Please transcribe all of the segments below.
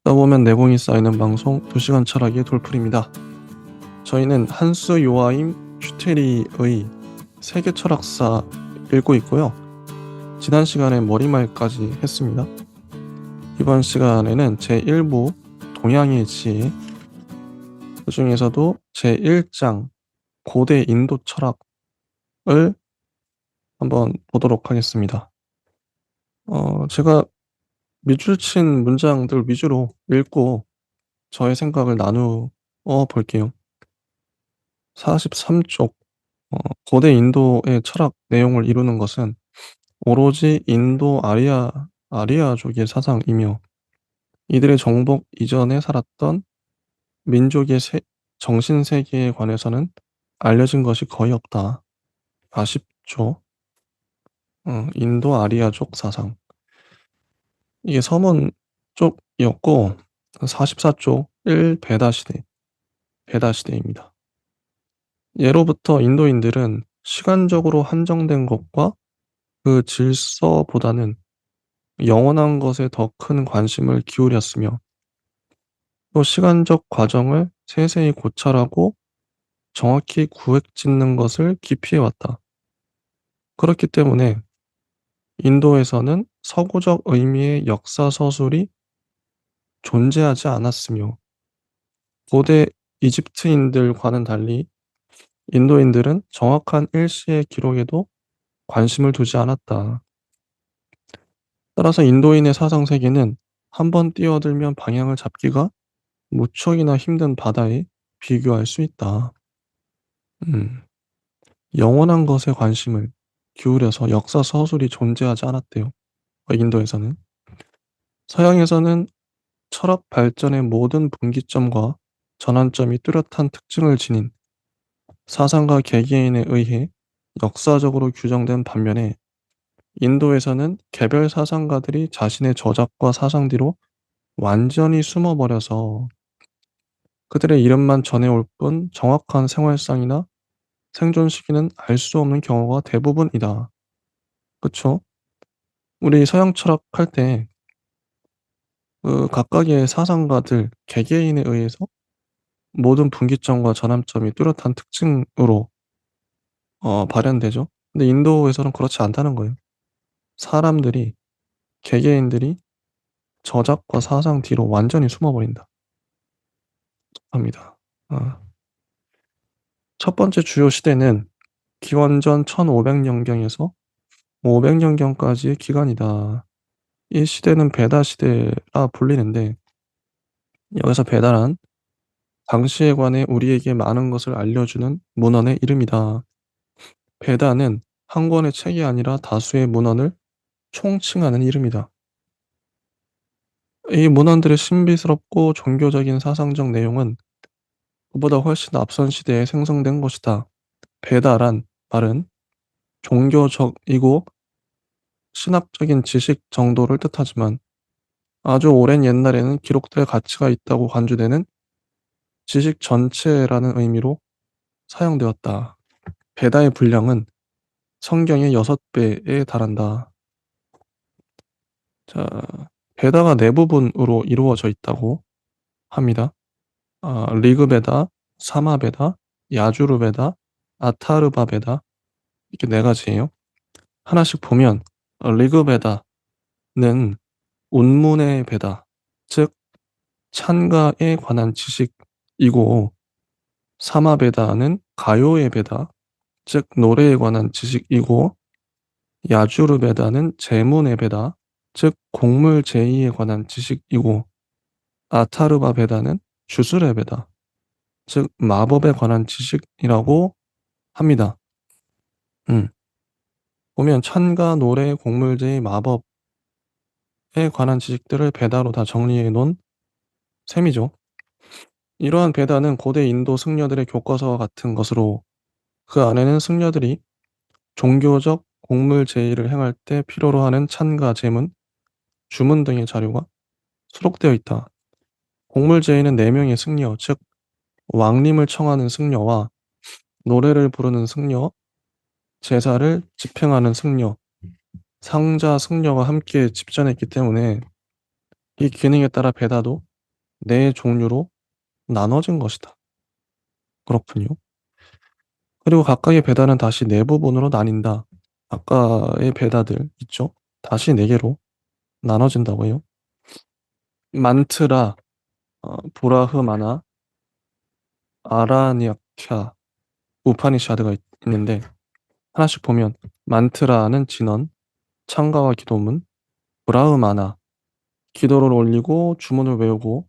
듣다 보면 내공이 쌓이는 방송 2시간 철학의 돌풀입니다. 저희는 한스 요아임 슈테리의 세계 철학사 읽고 있고요. 지난 시간에 머리말까지 했습니다. 이번 시간에는 제1부 동양의 지혜, 그 중에서도 제1장 고대 인도 철학을 한번 보도록 하겠습니다. 제가 밑줄 친 문장들 위주로 읽고 저의 생각을 나누어 볼게요. 43쪽 고대 인도의 철학 내용을 이루는 것은 오로지 인도 아리아족의 사상이며 이들의 정복 이전에 살았던 민족의 정신세계에 관해서는 알려진 것이 거의 없다. 아쉽죠. 인도 아리아족 사상. 이게 서문 쪽이었고 44쪽 1베다 시대, 베다 시대입니다. 예로부터 인도인들은 시간적으로 한정된 것과 그 질서보다는 영원한 것에 더 큰 관심을 기울였으며 또 시간적 과정을 세세히 고찰하고 정확히 구획짓는 것을 기피해왔다. 그렇기 때문에 인도에서는 서구적 의미의 역사 서술이 존재하지 않았으며 고대 이집트인들과는 달리 인도인들은 정확한 일시의 기록에도 관심을 두지 않았다. 따라서 인도인의 사상 세계는 한번 뛰어들면 방향을 잡기가 무척이나 힘든 바다에 비교할 수 있다. 음, 영원한 것에 관심을 기울여서 역사 서술이 존재하지 않았대요. 인도에서는. 서양에서는 철학 발전의 모든 분기점과 전환점이 뚜렷한 특징을 지닌 사상가 개개인에 의해 역사적으로 규정된 반면에 인도에서는 개별 사상가들이 자신의 저작과 사상 뒤로 완전히 숨어버려서 그들의 이름만 전해올 뿐 정확한 생활상이나 생존 시기는 알 수 없는 경우가 대부분이다. 그쵸? 우리 서양 철학할 때 그 각각의 사상가들 개개인에 의해서 모든 분기점과 전환점이 뚜렷한 특징으로 발현되죠. 근데 인도에서는 그렇지 않다는 거예요. 사람들이 개개인들이 저작과 사상 뒤로 완전히 숨어버린다 합니다. 첫 번째 주요 시대는 기원전 1500년경에서 500년경까지의 기간이다. 이 시대는 베다 시대라 불리는데 여기서 베다란 당시에 관해 우리에게 많은 것을 알려주는 문헌의 이름이다. 베다는 한 권의 책이 아니라 다수의 문헌을 총칭하는 이름이다. 이 문헌들의 신비스럽고 종교적인 사상적 내용은 그보다 훨씬 앞선 시대에 생성된 것이다. 베다란 말은 종교적이고 신학적인 지식 정도를 뜻하지만 아주 오랜 옛날에는 기록될 가치가 있다고 간주되는 지식 전체라는 의미로 사용되었다. 베다의 분량은 성경의 6배에 달한다. 자, 베다가 네 부분으로 이루어져 있다고 합니다. 리그베다, 사마베다, 야주르베다, 아타르바베다 이렇게 네 가지예요. 하나씩 보면 리그베다는 운문의 베다, 즉 찬가에 관한 지식이고 사마베다는 가요의 베다, 즉 노래에 관한 지식이고 야주르베다는 제문의 베다, 즉 곡물 제의에 관한 지식이고 아타르바 베다는 주술의 베다, 즉 마법에 관한 지식이라고 합니다. 음. 보면 찬가, 노래, 곡물제의 마법에 관한 지식들을 베다로 다 정리해 놓은 셈이죠. 이러한 베다는 고대 인도 승려들의 교과서와 같은 것으로 그 안에는 승려들이 종교적 곡물 제의를 행할 때 필요로 하는 찬가, 제문, 주문 등의 자료가 수록되어 있다. 곡물 제의는 4명의 승려, 즉 왕림을 청하는 승려와 노래를 부르는 승려, 제사를 집행하는 승려, 상자 승려가 함께 집전했기 때문에 이 기능에 따라 베다도 네 종류로 나눠진 것이다. 그렇군요. 그리고 각각의 베다는 다시 네 부분으로 나뉜다. 아까의 베다들 있죠? 다시 네 개로 나눠진다고 해요. 만트라, 브라흐마나, 아라냐캬, 우파니샤드가 있는데 하나씩 보면 만트라는 진언, 창가와 기도문, 브라흐마나 기도를 올리고 주문을 외우고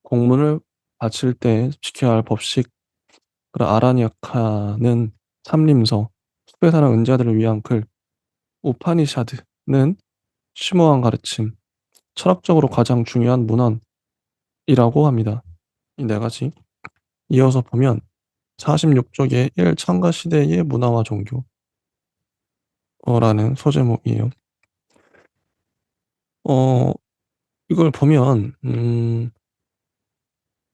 공문을 바칠 때 지켜야 할 법식, 그리고 아라냐카는 삼림서, 숲에 사는 은자들을 위한 글, 우파니샤드는 심오한 가르침, 철학적으로 가장 중요한 문헌이라고 합니다. 이 네 가지. 이어서 보면 46쪽에 1. 창가 시대의 문화와 종교라는 소제목이에요. 어, 이걸 보면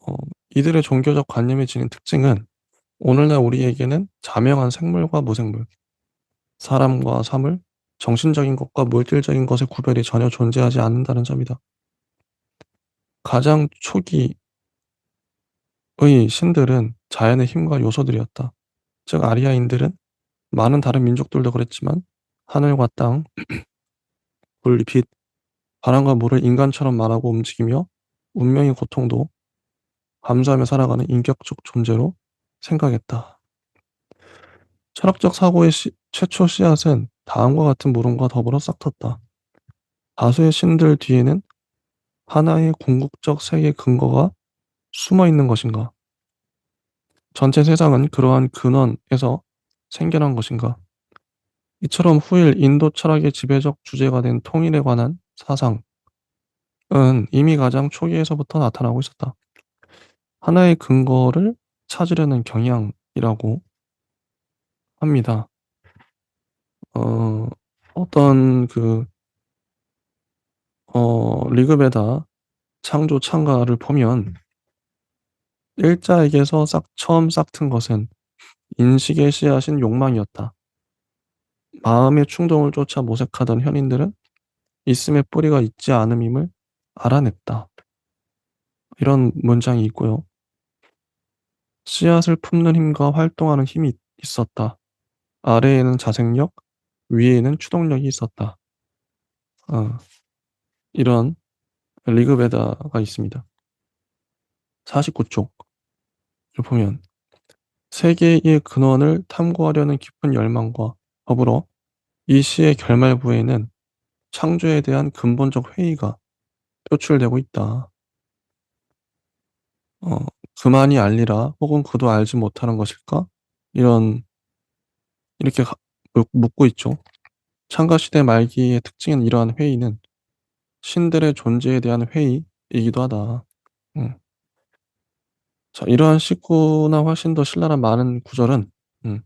어, 이들의 종교적 관념이 지닌 특징은 오늘날 우리에게는 자명한 생물과 무생물, 사람과 사물, 정신적인 것과 물질적인 것의 구별이 전혀 존재하지 않는다는 점이다. 가장 초기의 신들은 자연의 힘과 요소들이었다. 즉 아리아인들은 많은 다른 민족들도 그랬지만 하늘과 땅, 불, 빛, 바람과 물을 인간처럼 말하고 움직이며 운명의 고통도 감수하며 살아가는 인격적 존재로 생각했다. 철학적 사고의 최초 씨앗은 다음과 같은 물음과 더불어 싹텄다. 다수의 신들 뒤에는 하나의 궁극적 세계 근거가 숨어 있는 것인가? 전체 세상은 그러한 근원에서 생겨난 것인가? 이처럼 후일 인도 철학의 지배적 주제가 된 통일에 관한 사상은 이미 가장 초기에서부터 나타나고 있었다. 하나의 근거를 찾으려는 경향이라고 합니다. 어, 어떤 리그베다 창조 창가를 보면 일자에게서 처음 싹튼 것은 인식의 씨앗인 욕망이었다. 마음의 충동을 쫓아 모색하던 현인들은 있음의 뿌리가 있지 않음임을 알아냈다. 이런 문장이 있고요. 씨앗을 품는 힘과 활동하는 힘이 있었다. 아래에는 자생력, 위에는 추동력이 있었다. 어, 이런 리그베다가 있습니다. 49쪽을 보면 세계의 근원을 탐구하려는 깊은 열망과 더불어 이 시의 결말부에는 창조에 대한 근본적 회의가 표출되고 있다. 어, 그만이 알리라 혹은 그도 알지 못하는 것일까? 이런 이렇게 묻고 있죠. 창가 시대 말기의 특징인 이러한 회의는 신들의 존재에 대한 회의이기도 하다. 음. 자, 이러한 식구나 훨씬 더 신랄한 많은 구절은 음,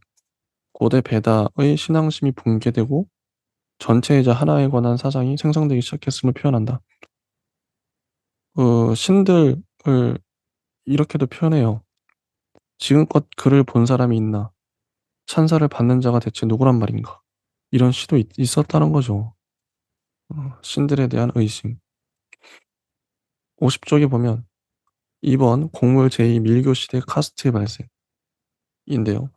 고대 베다의 신앙심이 붕괴되고 전체이자 하나에 관한 사상이 생성되기 시작했음을 표현한다. 신들을 이렇게도 표현해요. 지금껏 그를 본 사람이 있나? 찬사를 받는 자가 대체 누구란 말인가? 이런 시도 있었다는 거죠. 신들에 대한 의심. 50쪽에 보면 이번 곡물 제2 밀교 시대 카스트의 발생인데요.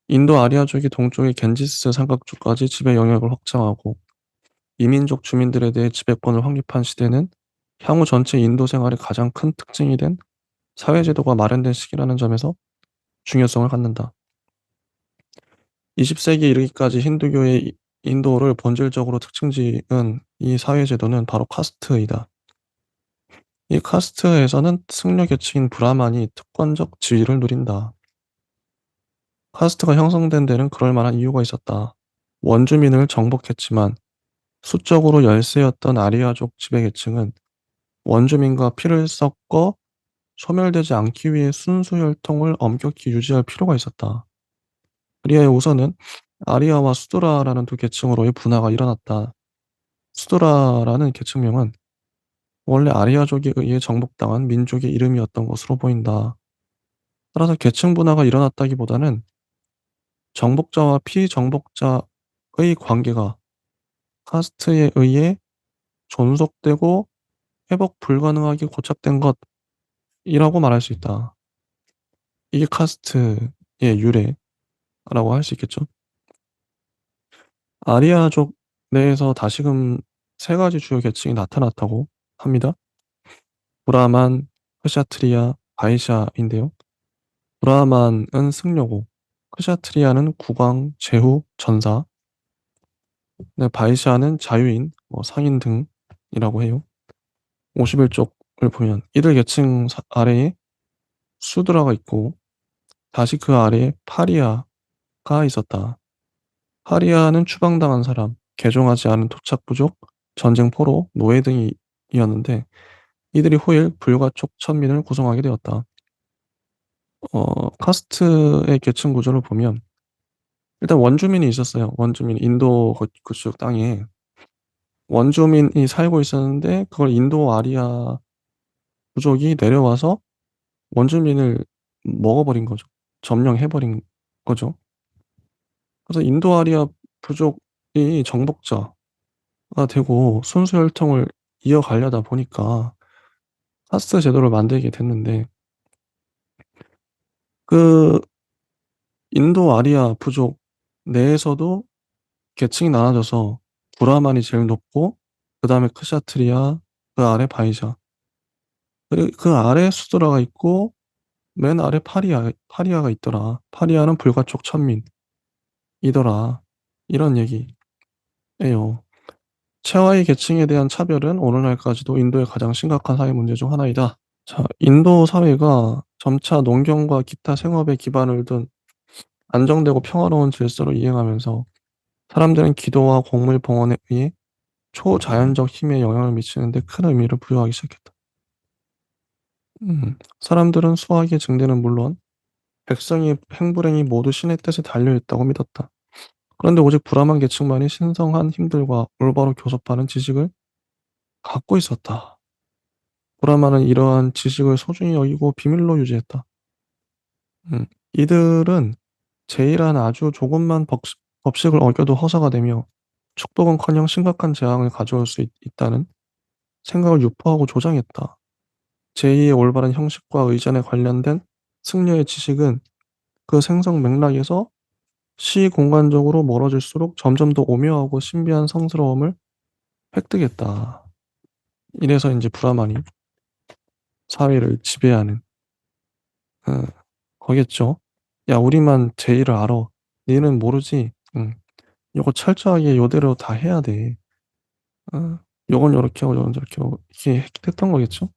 인도 아리아족이 동쪽의 겐지스 삼각주까지 지배 영역을 확장하고 이민족 주민들에 대해 지배권을 확립한 시대는 향후 전체 인도 생활의 가장 큰 특징이 된 사회제도가 마련된 시기라는 점에서 중요성을 갖는다. 20세기에 이르기까지 힌두교의 인도를 본질적으로 특징 지은 이 사회제도는 바로 카스트이다. 이 카스트에서는 승려 계층인 브라만이 특권적 지위를 누린다. 카스트가 형성된 데는 그럴 만한 이유가 있었다. 원주민을 정복했지만 수적으로 열세였던 아리아족 지배계층은 원주민과 피를 섞어 소멸되지 않기 위해 순수 혈통을 엄격히 유지할 필요가 있었다. 아리아의 우선은 아리아와 수드라라는 두 계층으로의 분화가 일어났다. 수드라라는 계층명은 원래 아리아족에 의해 정복당한 민족의 이름이었던 것으로 보인다. 따라서 계층 분화가 일어났다기보다는 정복자와 피정복자의 관계가 카스트에 의해 존속되고 회복 불가능하게 고착된 것이라고 말할 수 있다. 이게 카스트의 유래라고 할 수 있겠죠. 아리아족 내에서 다시금 세 가지 주요 계층이 나타났다고 합니다. 브라만, 크샤트리아, 바이샤인데요. 브라만은 승려고, 크샤트리아는 국왕, 제후, 전사, 네, 바이샤는 자유인, 상인 등이라고 해요. 51쪽을 보면 이들 계층 아래에 수드라가 있고 다시 그 아래에 파리아가 있었다. 파리아는 추방당한 사람, 개종하지 않은 토착부족, 전쟁 포로, 노예 등이었는데 이들이 후일 불가촉 천민을 구성하게 되었다. 카스트의 계층 구조를 보면 일단 원주민이 있었어요. 원주민 인도 그쪽 땅에 원주민이 살고 있었는데 그걸 인도 아리아 부족이 내려와서 원주민을 먹어버린 거죠. 점령해버린 거죠. 그래서 인도 아리아 부족이 정복자가 되고 순수 혈통을 이어가려다 보니까 카스트 제도를 만들게 됐는데 그 인도 아리아 부족 내에서도 계층이 나눠져서 브라만이 제일 높고 그다음에 크샤트리아, 그 아래 바이샤, 그리고 그 아래 수드라가 있고 맨 아래 파리아가 있더라. 파리아는 불가촉 천민이더라. 이런 얘기예요. 체와이 계층에 대한 차별은 오늘날까지도 인도의 가장 심각한 사회 문제 중 하나이다. 자, 인도 사회가 점차 농경과 기타 생업에 기반을 둔 안정되고 평화로운 질서로 이행하면서 사람들은 기도와 곡물 봉헌에 의해 초자연적 힘에 영향을 미치는 데 큰 의미를 부여하기 시작했다. 사람들은 수학의 증대는 물론 백성의 행불행이 모두 신의 뜻에 달려있다고 믿었다. 그런데 오직 불암한 계층만이 신성한 힘들과 올바로 교섭하는 지식을 갖고 있었다. 브라마는 이러한 지식을 소중히 여기고 비밀로 유지했다. 이들은 제일한 아주 조금만 법식을 어겨도 허사가 되며 축복은커녕 심각한 재앙을 가져올 수 있다는 생각을 유포하고 조장했다. 제2의 올바른 형식과 의전에 관련된 승려의 지식은 그 생성 맥락에서 시공간적으로 멀어질수록 점점 더 오묘하고 신비한 성스러움을 획득했다. 이래서 이제 브라만이 사회를 지배하는 어, 거겠죠. 야, 우리만 제의를 알아. 니는 모르지. 요거 철저하게 요대로 다 해야 돼. 요건 요렇게 하고 요건 저렇게 하고 이게 했던 거겠죠.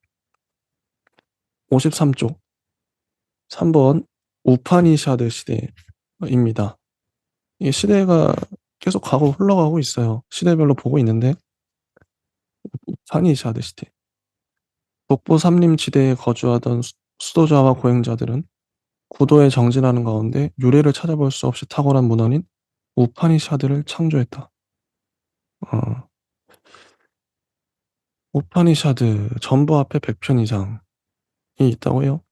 53쪽 3번 우파니샤드 시대입니다. 이 시대가 계속 흘러가고 있어요. 시대별로 보고 있는데 우파니샤드 시대. 북부 삼림지대에 거주하던 수도자와 고행자들은 구도에 정진하는 가운데 유래를 찾아볼 수 없이 탁월한 문헌인 우파니샤드를 창조했다. 어, 우파니샤드 전부 앞에 100편 이상이 있다고 해요.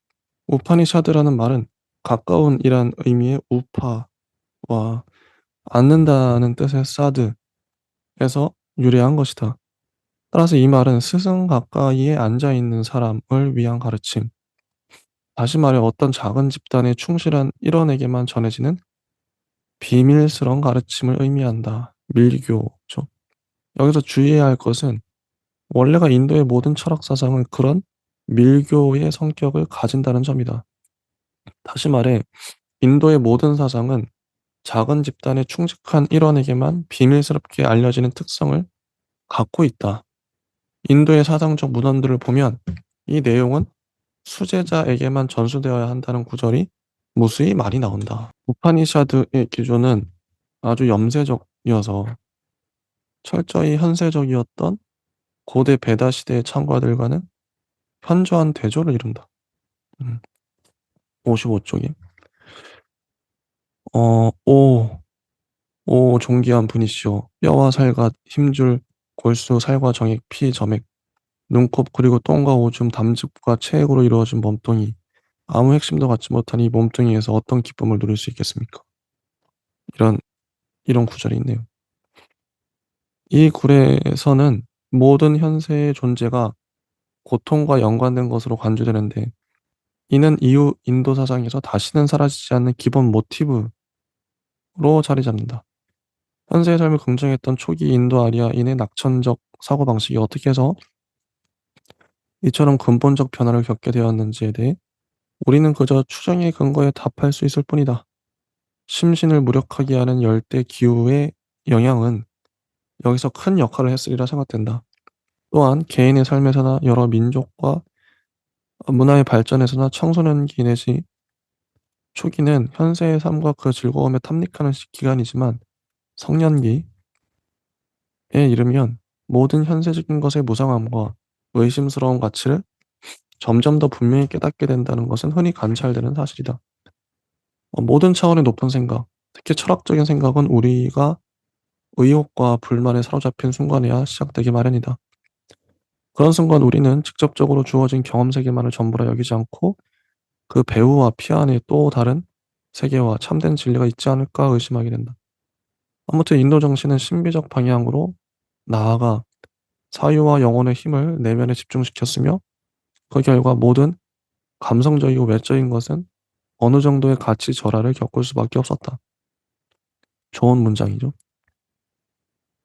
우파니샤드라는 말은 가까운이란 의미의 우파와 앉는다는 뜻의 사드에서 유래한 것이다. 따라서 이 말은 스승 가까이에 앉아 있는 사람을 위한 가르침. 다시 말해 어떤 작은 집단에 충실한 일원에게만 전해지는 비밀스러운 가르침을 의미한다. 밀교죠. 여기서 주의해야 할 것은 원래가 인도의 모든 철학 사상은 그런 밀교의 성격을 가진다는 점이다. 다시 말해 인도의 모든 사상은 작은 집단에 충직한 일원에게만 비밀스럽게 알려지는 특성을 갖고 있다. 인도의 사상적 문헌들을 보면 이 내용은 수제자에게만 전수되어야 한다는 구절이 무수히 많이 나온다. 우파니샤드의 기조는 아주 염세적이어서 철저히 현세적이었던 고대 베다 시대의 창과들과는 현저한 대조를 이룬다. 55쪽이 오 존귀한 분이시오. 뼈와 살과 힘줄 골수 살과 정액 피 점액 눈곱 그리고 똥과 오줌 담즙과 체액으로 이루어진 몸뚱이 아무 핵심도 갖지 못한 이 몸뚱이에서 어떤 기쁨을 누릴 수 있겠습니까? 이런 이런 구절이 있네요. 이 굴에서는 모든 현세의 존재가 고통과 연관된 것으로 간주되는데, 이는 이후 인도 사상에서 다시는 사라지지 않는 기본 모티브로 자리 잡는다. 현세의 삶을 긍정했던 초기 인도 아리아인의 낙천적 사고방식이 어떻게 해서 이처럼 근본적 변화를 겪게 되었는지에 대해 우리는 그저 추정의 근거에 답할 수 있을 뿐이다. 심신을 무력하게 하는 열대 기후의 영향은 여기서 큰 역할을 했으리라 생각된다. 또한 개인의 삶에서나 여러 민족과 문화의 발전에서나 청소년기 내지 초기는 현세의 삶과 그 즐거움에 탐닉하는 기간이지만, 성년기에 이르면 모든 현세적인 것의 무상함과 의심스러운 가치를 점점 더 분명히 깨닫게 된다는 것은 흔히 관찰되는 사실이다. 모든 차원의 높은 생각, 특히 철학적인 생각은 우리가 의욕과 불만에 사로잡힌 순간에야 시작되기 마련이다. 그런 순간 우리는 직접적으로 주어진 경험 세계만을 전부라 여기지 않고 그 배후와 피 안에 또 다른 세계와 참된 진리가 있지 않을까 의심하게 된다. 아무튼 인도 정신은 신비적 방향으로 나아가 사유와 영혼의 힘을 내면에 집중시켰으며, 그 결과 모든 감성적이고 외적인 것은 어느 정도의 가치 절하를 겪을 수밖에 없었다. 좋은 문장이죠.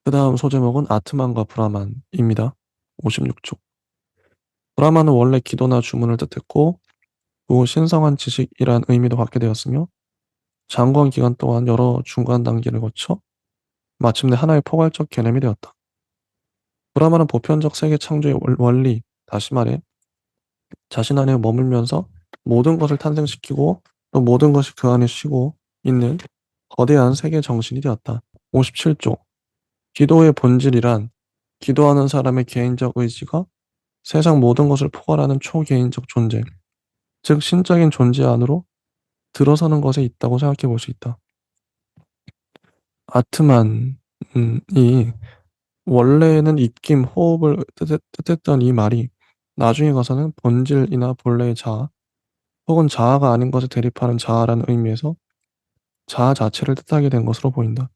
그 다음 소제목은 아트만과 브라만입니다. 56쪽. 브라만은 원래 기도나 주문을 뜻했고 그 후 신성한 지식이란 의미도 갖게 되었으며, 장구한 기간 동안 여러 중간 단계를 거쳐 마침내 하나의 포괄적 개념이 되었다. 브라만은 보편적 세계 창조의 원리, 다시 말해 자신 안에 머물면서 모든 것을 탄생시키고 또 모든 것이 그 안에 쉬고 있는 거대한 세계 정신이 되었다. 57조. 기도의 본질이란 기도하는 사람의 개인적 의지가 세상 모든 것을 포괄하는 초개인적 존재, 즉 신적인 존재 안으로 들어서는 것에 있다고 생각해 볼 수 있다. 아트만이 원래는 입김, 호흡을 뜻했던 이 말이 나중에 가서는 본질이나 본래의 자아, 혹은 자아가 아닌 것에 대립하는 자아라는 의미에서 자아 자체를 뜻하게 된 것으로 보인다.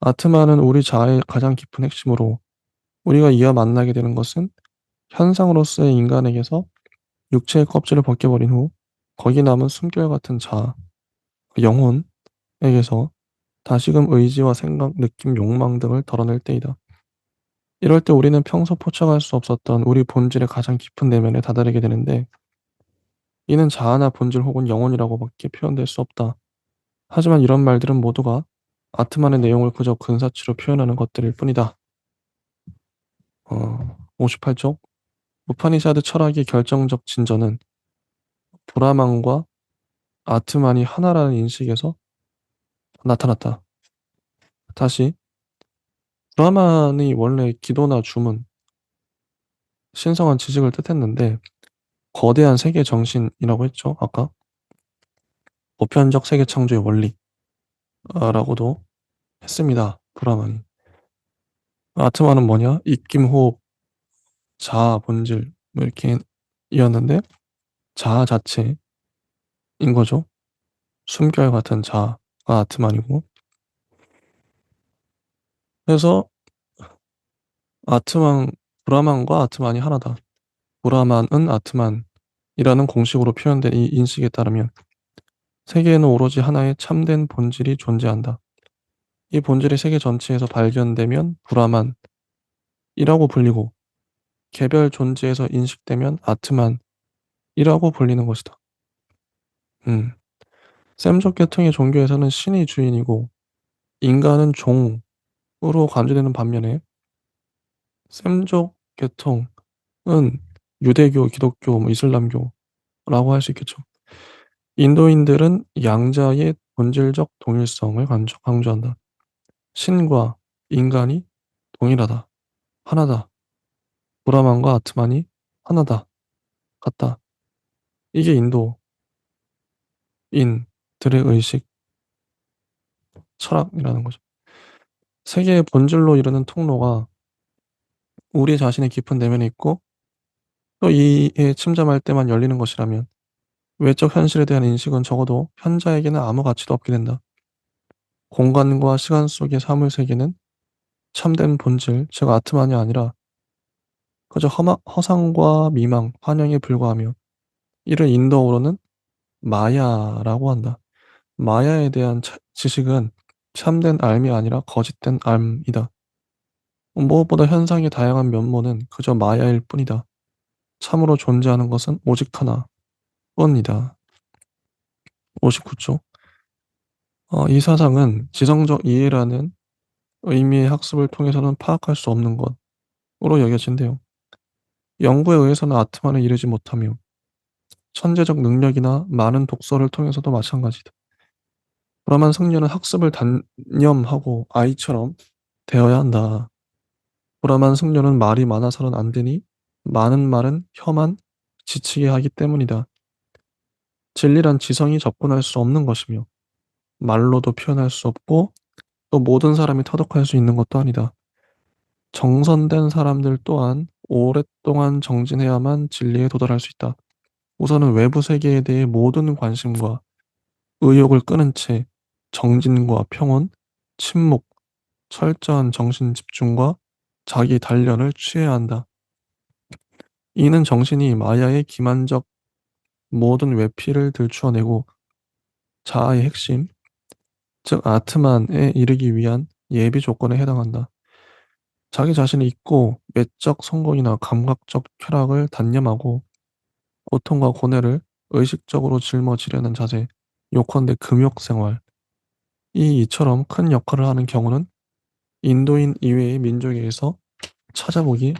아트만은 우리 자아의 가장 깊은 핵심으로, 우리가 이와 만나게 되는 것은 현상으로서의 인간에게서 육체의 껍질을 벗겨버린 후 거기 남은 숨결 같은 자아, 영혼에게서 다시금 의지와 생각, 느낌, 욕망 등을 덜어낼 때이다. 이럴 때 우리는 평소 포착할 수 없었던 우리 본질의 가장 깊은 내면에 다다르게 되는데, 이는 자아나 본질 혹은 영혼이라고밖에 표현될 수 없다. 하지만 이런 말들은 모두가 아트만의 내용을 그저 근사치로 표현하는 것들일 뿐이다. 58쪽. 우파니샤드 철학의 결정적 진전은 브라만과 아트만이 하나라는 인식에서 나타났다. 다시, 브라만이 원래 기도나 주문, 신성한 지식을 뜻했는데 거대한 세계 정신이라고 했죠. 아까 보편적 세계 창조의 원리라고도 했습니다. 브라만이. 아트만은 뭐냐? 입김, 호흡, 자아, 본질 뭐 이렇게 이었는데 자아 자체인 거죠. 숨결 같은 자아가 아트만이고, 그래서 아트만 브라만과 아트만이 하나다. 브라만은 아트만이라는 공식으로 표현된 이 인식에 따르면 세계에는 오로지 하나의 참된 본질이 존재한다. 이 본질이 세계 전체에서 발견되면 브라만이라고 불리고 개별 존재에서 인식되면 아트만이라고 불리는 것이다. 셈족 계통의 종교에서는 신이 주인이고 인간은 종으로 간주되는 반면에, 셈족 계통은 유대교, 기독교, 이슬람교라고 할 수 있겠죠. 인도인들은 양자의 본질적 동일성을 강조한다. 신과 인간이 동일하다, 하나다. 브라만과 아트만이 하나다, 같다. 이게 인도인들의 의식, 철학이라는 거죠. 세계의 본질로 이르는 통로가 우리 자신의 깊은 내면에 있고 또 이에 침잠할 때만 열리는 것이라면 외적 현실에 대한 인식은 적어도 현자에게는 아무 가치도 없게 된다. 공간과 시간 속의 사물 세계는 참된 본질, 즉 아트만이 아니라 그저 허상과 미망, 환영에 불과하며 이를 인도어로는 마야라고 한다. 마야에 대한 지식은 참된 알미 아니라 거짓된 암이다. 무엇보다 현상의 다양한 면모는 그저 마야일 뿐이다. 참으로 존재하는 것은 오직 하나 뿐이다. 59쪽. 이 사상은 지성적 이해라는 의미의 학습을 통해서는 파악할 수 없는 것으로 여겨진대요. 연구에 의해서는 아트만을 이루지 못하며 천재적 능력이나 많은 독서를 통해서도 마찬가지다. 브라만 성녀는 학습을 단념하고 아이처럼 되어야 한다. 브라만 성녀는 말이 많아서는 안 되니 많은 말은 혀만 지치게 하기 때문이다. 진리란 지성이 접근할 수 없는 것이며 말로도 표현할 수 없고 또 모든 사람이 터득할 수 있는 것도 아니다. 정선된 사람들 또한 오랫동안 정진해야만 진리에 도달할 수 있다. 우선은 외부 세계에 대해 모든 관심과 의욕을 끄는 채 정진과 평온, 침묵, 철저한 정신 집중과 자기 단련을 취해야 한다. 이는 정신이 마야의 기만적 모든 외피를 들추어내고 자아의 핵심, 즉 아트만에 이르기 위한 예비 조건에 해당한다. 자기 자신을 잊고 외적 성공이나 감각적 쾌락을 단념하고 고통과 고뇌를 의식적으로 짊어지려는 자세, 요컨대 금욕 생활, 이처럼 큰 역할을 하는 경우는 인도인 이외의 민족에서 찾아보기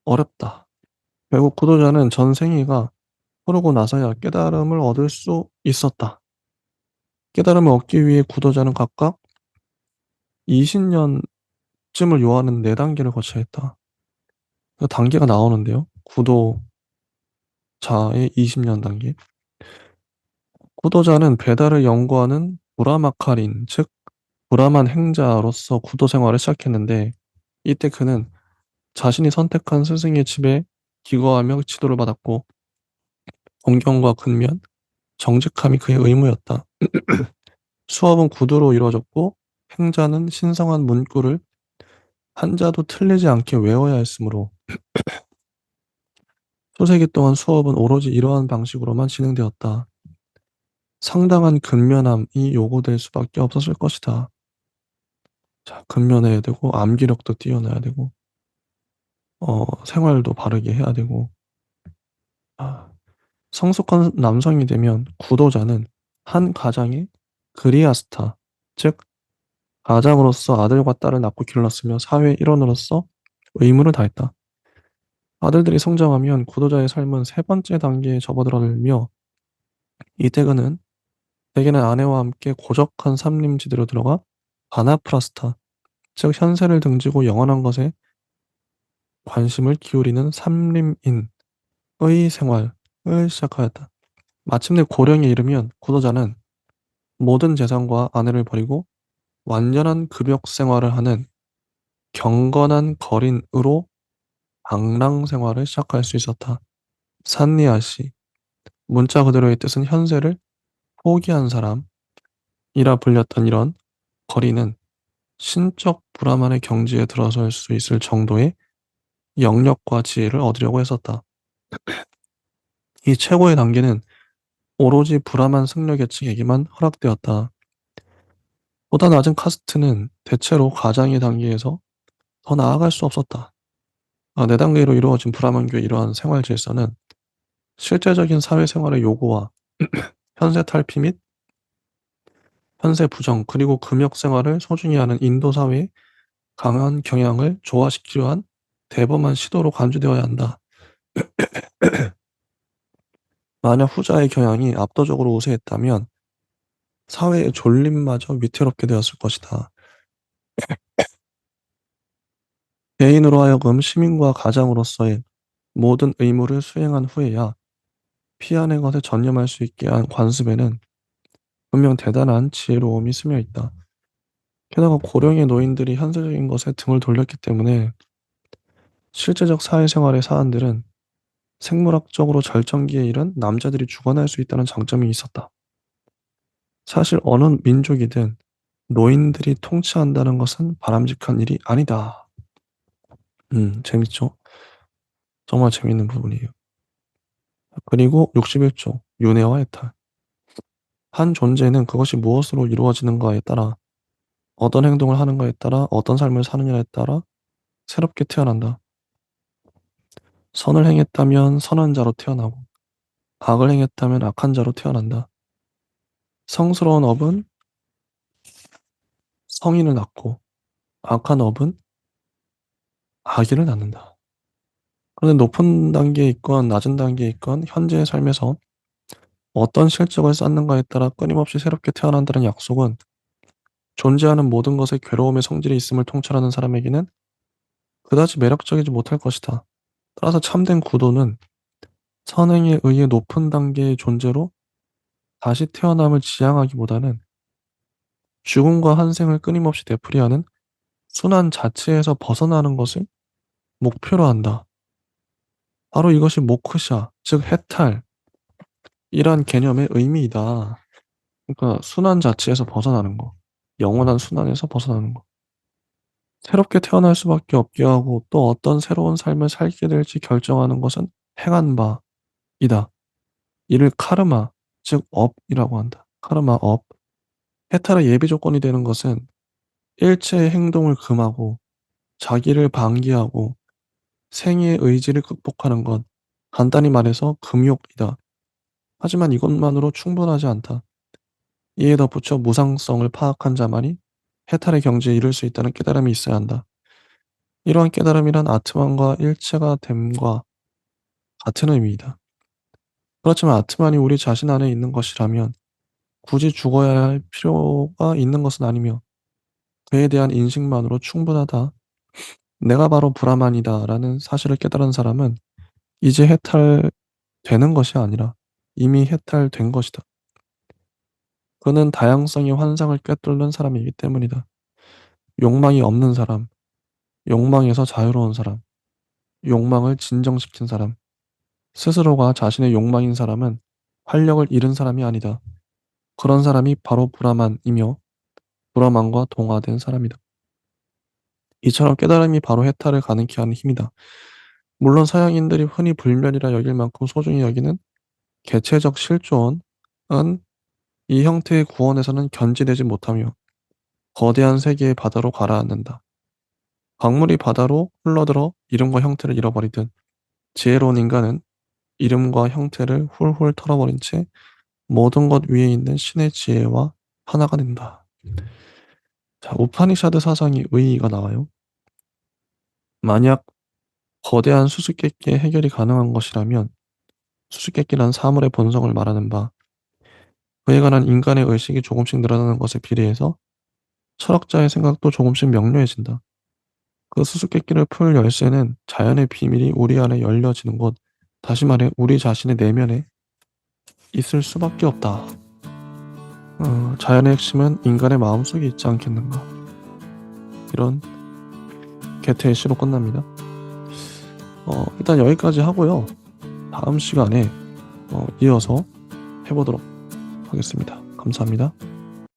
어렵다. 결국 구도자는 전 생애가 흐르고 나서야 깨달음을 얻을 수 있었다. 깨달음을 얻기 위해 구도자는 각각 20년쯤을 요하는 4단계를 거쳐야 했다. 그 단계가 나오는데요. 구도자의 20년 단계. 구도자는 배달을 연구하는 브라마카린, 즉 브라만 행자로서 구도 생활을 시작했는데 이때 그는 자신이 선택한 스승의 집에 기거하며 지도를 받았고 공경과 근면, 정직함이 그의 의무였다. 수업은 구두로 이루어졌고 행자는 신성한 문구를 한자도 틀리지 않게 외워야 했으므로 수세기 동안 수업은 오로지 이러한 방식으로만 진행되었다. 상당한 근면함이 요구될 수밖에 없었을 것이다. 자, 근면해야 되고 암기력도 뛰어나야 되고 생활도 바르게 해야 되고 아, 성숙한 남성이 되면 구도자는 한 가장의 그리아스타, 즉 가장으로서 아들과 딸을 낳고 길렀으며 사회의 일원으로서 의무를 다했다. 아들들이 성장하면 구도자의 삶은 세 번째 단계에 접어들며 이때 그는 대개는 아내와 함께 고적한 삼림지대로 들어가 바나프라스타, 즉 현세를 등지고 영원한 것에 관심을 기울이는 삼림인의 생활을 시작하였다. 마침내 고령에 이르면 구도자는 모든 재산과 아내를 버리고 완전한 급역 생활을 하는 경건한 거린으로 방랑 생활을 시작할 수 있었다. 산니아시, 문자 그대로의 뜻은 현세를 포기한 사람이라 불렸던 이런 거린은 신적 브라만의 경지에 들어설 수 있을 정도의 영력과 지혜를 얻으려고 했었다. 이 최고의 단계는 오로지 브라만 승려 계층에게만 허락되었다. 보다 낮은 카스트는 대체로 가장의 단계에서 더 나아갈 수 없었다. 4단계로 이루어진 브라만교의 이러한 생활 질서는 실제적인 사회생활의 요구와 현세 탈피 및 현세 부정 그리고 금욕 생활을 소중히 하는 인도 사회의 강한 경향을 조화시키려 한 대범한 시도로 간주되어야 한다. 만약 후자의 경향이 압도적으로 우세했다면 사회의 존립마저 위태롭게 되었을 것이다. 개인으로 하여금 시민과 가장으로서의 모든 의무를 수행한 후에야 피하는 것에 전념할 수 있게 한 관습에는 분명 대단한 지혜로움이 스며 있다. 게다가 고령의 노인들이 현세적인 것에 등을 돌렸기 때문에 실제적 사회생활의 사안들은 생물학적으로 절정기에 이른 남자들이 주관할 수 있다는 장점이 있었다. 사실 어느 민족이든 노인들이 통치한다는 것은 바람직한 일이 아니다. 재밌죠? 정말 재밌는 부분이에요. 그리고 61조 윤회와 해탈. 한 존재는 그것이 무엇으로 이루어지는가에 따라, 어떤 행동을 하는가에 따라, 어떤 삶을 사느냐에 따라 새롭게 태어난다. 선을 행했다면 선한 자로 태어나고, 악을 행했다면 악한 자로 태어난다. 성스러운 업은 성인을 낳고, 악한 업은 악인을 낳는다. 그런데 높은 단계에 있건 낮은 단계에 있건 현재의 삶에서 어떤 실적을 쌓는가에 따라 끊임없이 새롭게 태어난다는 약속은 존재하는 모든 것에 괴로움의 성질이 있음을 통찰하는 사람에게는 그다지 매력적이지 못할 것이다. 따라서 참된 구도는 선행에 의해 높은 단계의 존재로 다시 태어남을 지향하기보다는 죽음과 환생을 끊임없이 되풀이하는 순환 자체에서 벗어나는 것을 목표로 한다. 바로 이것이 모크샤, 즉 해탈이란 개념의 의미이다. 그러니까 순환 자체에서 벗어나는 거. 영원한 순환에서 벗어나는 거. 새롭게 태어날 수밖에 없게 하고 또 어떤 새로운 삶을 살게 될지 결정하는 것은 행한 바이다. 이를 카르마, 즉 업이라고 한다. 카르마 업. 해탈의 예비 조건이 되는 것은 일체의 행동을 금하고 자기를 방기하고 생의 의지를 극복하는 것. 간단히 말해서 금욕이다. 하지만 이것만으로 충분하지 않다. 이에 덧붙여 무상성을 파악한 자만이 해탈의 경지에 이를 수 있다는 깨달음이 있어야 한다. 이러한 깨달음이란 아트만과 일체가 됨과 같은 의미이다. 그렇지만 아트만이 우리 자신 안에 있는 것이라면 굳이 죽어야 할 필요가 있는 것은 아니며 그에 대한 인식만으로 충분하다. 내가 바로 브라만이다 라는 사실을 깨달은 사람은 이제 해탈되는 것이 아니라 이미 해탈된 것이다. 그는 다양성의 환상을 꿰뚫는 사람이기 때문이다. 욕망이 없는 사람, 욕망에서 자유로운 사람, 욕망을 진정시킨 사람, 스스로가 자신의 욕망인 사람은 활력을 잃은 사람이 아니다. 그런 사람이 바로 브라만이며 브라만과 동화된 사람이다. 이처럼 깨달음이 바로 해탈을 가능케 하는 힘이다. 물론 서양인들이 흔히 불멸이라 여길 만큼 소중히 여기는 개체적 실존은 이 형태의 구원에서는 견지되지 못하며 거대한 세계의 바다로 가라앉는다. 광물이 바다로 흘러들어 이름과 형태를 잃어버리듯 지혜로운 인간은 이름과 형태를 훌훌 털어버린 채 모든 것 위에 있는 신의 지혜와 하나가 된다. 자, 우파니샤드 사상의 의의가 나와요. 만약 거대한 수수께끼의 해결이 가능한 것이라면 수수께끼란 사물의 본성을 말하는 바 그에 관한 인간의 의식이 조금씩 늘어나는 것에 비례해서 철학자의 생각도 조금씩 명료해진다. 그 수수께끼를 풀 열쇠는 자연의 비밀이 우리 안에 열려지는 곳, 다시 말해 우리 자신의 내면에 있을 수밖에 없다. 자연의 핵심은 인간의 마음속에 있지 않겠는가. 이런 개태의 시로 끝납니다. 일단 여기까지 하고요. 다음 시간에 이어서 해보도록 하겠습니다. 감사합니다.